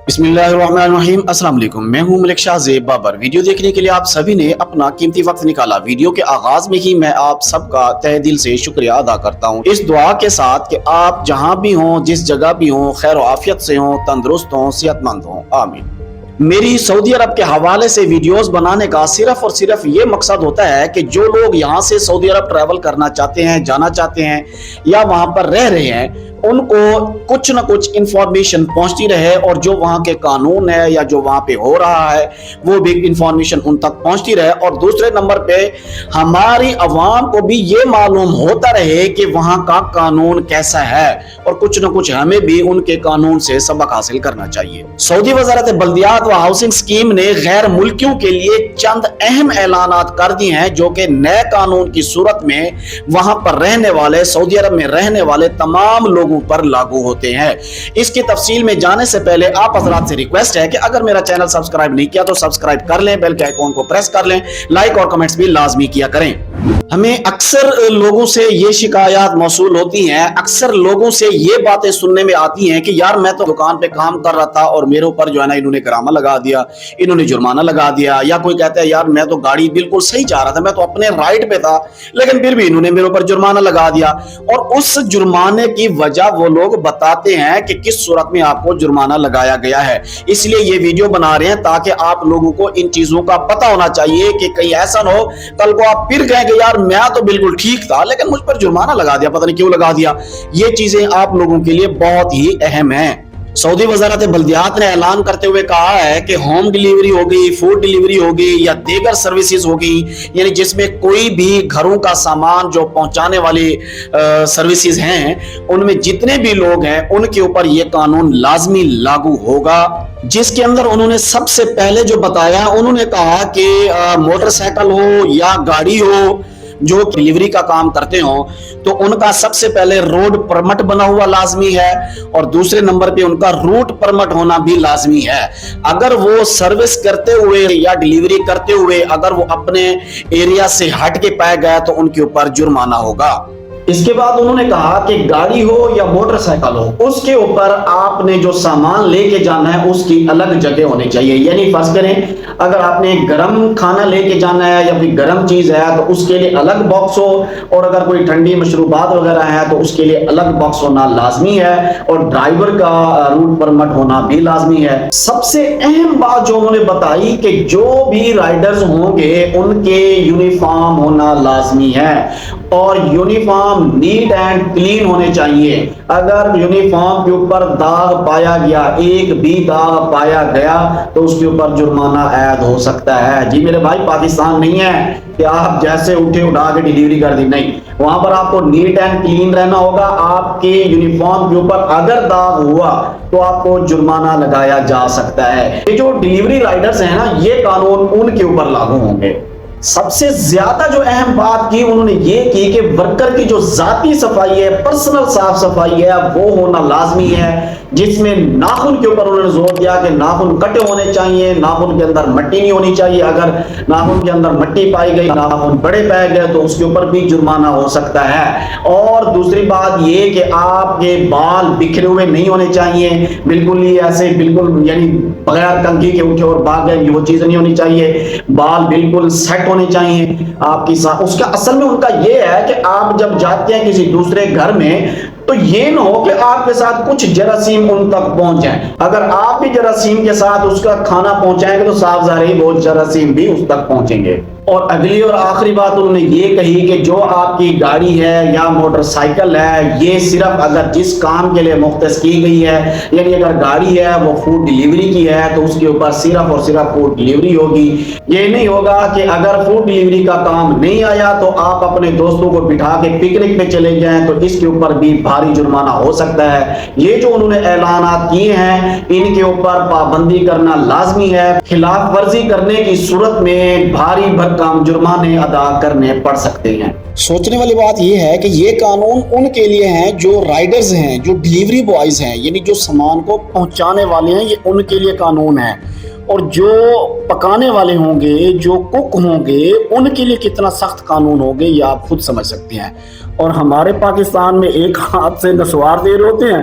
بسم اللہ الرحمن الرحیم۔ السلام علیکم، میں ہوں ملک شاہ زیب بابر۔ ویڈیو دیکھنے کے لیے آپ سبھی نے اپنا قیمتی وقت نکالا۔ ویڈیو کے آغاز میں ہی میں آپ سب کا تہ دل سے شکریہ ادا کرتا ہوں، اس دعا کے ساتھ کہ آپ جہاں بھی ہوں، جس جگہ بھی ہوں، خیر و عافیت سے ہوں، تندرست ہوں، صحت مند ہوں، آمین۔ میری سعودی عرب کے حوالے سے ویڈیوز بنانے کا صرف اور صرف یہ مقصد ہوتا ہے کہ جو لوگ یہاں سے سعودی عرب ٹریول کرنا چاہتے ہیں، جانا چاہتے ہیں یا وہاں پر رہ رہے ہیں، ان کو کچھ نہ کچھ انفارمیشن پہنچتی رہے، اور جو وہاں کے قانون ہے یا جو وہاں پہ ہو رہا ہے وہ بھی انفارمیشن ان تک پہنچتی رہے، اور دوسرے نمبر پہ ہماری عوام کو بھی یہ معلوم ہوتا رہے کہ وہاں کا قانون کیسا ہے، اور کچھ نہ کچھ ہمیں بھی ان کے قانون سے سبق حاصل کرنا چاہیے۔ سعودی وزارت بلدیات و ہاؤسنگ اسکیم نے غیر ملکیوں کے لیے چند اہم اعلانات کر دی ہیں، جو کہ نئے قانون کی صورت میں وہاں پر رہنے والے، سعودی عرب میں رہنے والے تمام لوگوں پر لاگو ہوتے ہیں۔ اس کی تفصیل میں جانے سے پہلے آپ حضرات سے ریکویسٹ ہے کہ اگر میرا چینل سبسکرائب نہیں کیا تو سبسکرائب کر لیں، بیل کے آئیکن کو پریس کر لیں، لائک اور کمنٹس بھی لازمی کیا کریں۔ ہمیں اکثر لوگوں سے یہ شکایات موصول ہوتی ہیں، اکثر لوگوں سے یہ باتیں سننے میں آتی ہیں کہ یار میں تو دکان پہ کام کر رہا تھا اور میرے اوپر جو ہے نا انہوں نے گرامہ لگا دیا، انہوں نے جرمانہ لگا دیا، یا کوئی کہتا ہے یار میں تو گاڑی بالکل صحیح چلا رہا تھا، میں تو اپنے رائٹ پہ تھا لیکن پھر بھی انہوں نے میرے اوپر جرمانہ لگا دیا۔ اور اس جرمانے کی وجہ وہ لوگ بتاتے ہیں کہ کس صورت میں آپ کو جرمانہ لگایا گیا ہے۔ اس لیے یہ ویڈیو بنا رہے ہیں تاکہ آپ لوگوں کو ان چیزوں کا پتہ ہونا چاہیے کہ کہیں ایسا نہ ہو کل کو آپ پھر کہیں کہ یار میں تو بالکل ٹھیک تھا لیکن مجھ پر جرمانہ لگا دیا، پتہ نہیں کیوں لگا دیا۔ یہ چیزیں آپ لوگوں کے لیے بہت ہی اہم ہیں۔ سعودی وزارت بلدیات نے اعلان کرتے ہوئے کہا ہے کہ ہوم ڈیلیوری ہوگی، فوڈ ڈیلیوری ہوگی یا دیگر سروسز ہوگی، یعنی جس میں کوئی بھی گھروں کا سامان جو پہنچانے والی سروسز ہیں، ان میں جتنے بھی لوگ ہیں ان کے اوپر یہ قانون لازمی لاگو ہوگا۔ جس کے اندر انہوں نے سب سے پہلے جو بتایا، انہوں نے کہا کہ موٹر سائیکل ہو یا گاڑی ہو جو ڈیلیوری کا کام کرتے ہوں تو ان کا سب سے پہلے روڈ پرمٹ بنا ہوا لازمی ہے، اور دوسرے نمبر پہ ان کا روٹ پرمٹ ہونا بھی لازمی ہے۔ اگر وہ سروس کرتے ہوئے یا ڈیلیوری کرتے ہوئے اگر وہ اپنے ایریا سے ہٹ کے پائے گئے تو ان کے اوپر جرمانہ ہوگا۔ اس کے بعد انہوں نے کہا کہ گاڑی ہو یا موٹر سائیکل ہو، اس کے اوپر آپ نے جو سامان لے کے جانا ہے اس کی الگ جگہ ہونی چاہیے۔ یعنی فرض کریں اگر آپ نے گرم کھانا لے کے جانا ہے یا کوئی گرم چیز ہے تو اس کے لیے الگ باکس ہو، اور اگر کوئی ٹھنڈی مشروبات وغیرہ ہے تو اس کے لیے الگ باکس ہونا لازمی ہے، اور ڈرائیور کا روٹ پرمٹ ہونا بھی لازمی ہے۔ سب سے اہم بات جو انہوں نے بتائی کہ جو بھی رائڈرز ہوں گے ان کے یونیفارم ہونا لازمی ہے، اور یونیفارم نیٹ اینڈ کلین ہونے چاہیے۔ اگر یونیفارم کے اوپر داغ پایا گیا، ایک بھی داغ پایا گیا تو اس کے اوپر جرمانہ عائد ہو سکتا ہے۔ جی میرے بھائی، پاکستان نہیں ہے کہ آپ جیسے اٹھے اٹھا کے ڈیلیوری کر دی، نہیں، وہاں پر آپ کو نیٹ اینڈ کلین رہنا ہوگا۔ آپ کے یونیفارم کے اوپر اگر داغ ہوا تو آپ کو جرمانہ لگایا جا سکتا ہے۔ یہ جو ڈیلیوری رائڈرز ہیں نا، یہ قانون ان کے اوپر لاگو ہوں گے۔ سب سے زیادہ جو اہم بات کی انہوں نے یہ کی کہ ورکر کی جو ذاتی صفائی ہے، پرسنل صاف صفائی ہے، وہ ہونا لازمی ہے، جس میں ناخن کے اوپر انہوں نے زور دیا کہ ناخن کٹے ہونے چاہیے، ناخن کے اندر مٹی نہیں ہونی چاہیے۔ اگر ناخن کے اندر مٹی پائی گئی، ناخن بڑے پائے گئے تو اس کے اوپر بھی جرمانہ ہو سکتا ہے۔ اور دوسری بات یہ کہ آپ کے بال بکھرے ہوئے نہیں ہونے چاہیے، بالکل ہی ایسے بالکل یعنی بغیر کنگھی کے اٹھے اور بھاگ گئے، وہ چیز نہیں ہونی چاہیے۔ بال بالکل سیٹ ہونے چاہیے آپ کی ساتھ۔ اس کا اصل میں ان کا یہ ہے کہ آپ جب جاتے ہیں کسی دوسرے گھر میں تو یہ نہ ہو کہ آپ کے ساتھ کچھ جراثیم ان تک پہنچ جائیں۔ اگر آپ بھی جراثیم کے ساتھ اس کا کھانا پہنچائیں گے تو صاف ظاہر ہے وہ جراثیم بھی اس تک پہنچیں گے۔ اور اگلی اور آخری بات انہوں نے یہ کہی کہ جو آپ کی گاڑی ہے یا موٹر سائیکل ہے، یہ صرف اگر جس کام کے لیے مختص کی گئی ہے، یعنی اگر گاڑی ہے وہ فوڈ ڈیلیوری کی ہے تو اس کے اوپر صرف اور صرف فوڈ ڈیلیوری ہوگی۔ یہ نہیں ہوگا کہ اگر فوڈ ڈیلیوری کا کام نہیں آیا تو آپ اپنے دوستوں کو بٹھا کے پکنک پہ چلے جائیں تو اس کے اوپر بھی بھاری جرمانہ ہو سکتا ہے۔ یہ جو انہوں نے اعلانات کیے ہیں ان کے اوپر پابندی کرنا لازمی ہے۔ خلاف ورزی کرنے کی صورت میں بھاری بھرکم جرمانے ادا کرنے پڑ سکتے ہیں۔ سوچنے والی بات یہ ہے کہ یہ قانون ان کے لیے ہیں جو رائڈرز ہیں، جو ڈیلیوری بوائز ہیں، یعنی جو سامان کو پہنچانے والے ہیں، یہ ان کے لیے قانون ہے۔ اور جو پکانے والے ہوں گے، جو کک ہوں گے، ان کے لیے کتنا سخت قانون ہوگے یہ آپ خود سمجھ سکتے ہیں۔ اور ہمارے پاکستان میں ایک ہاتھ سے نسوار دے رہے ہوتے ہیں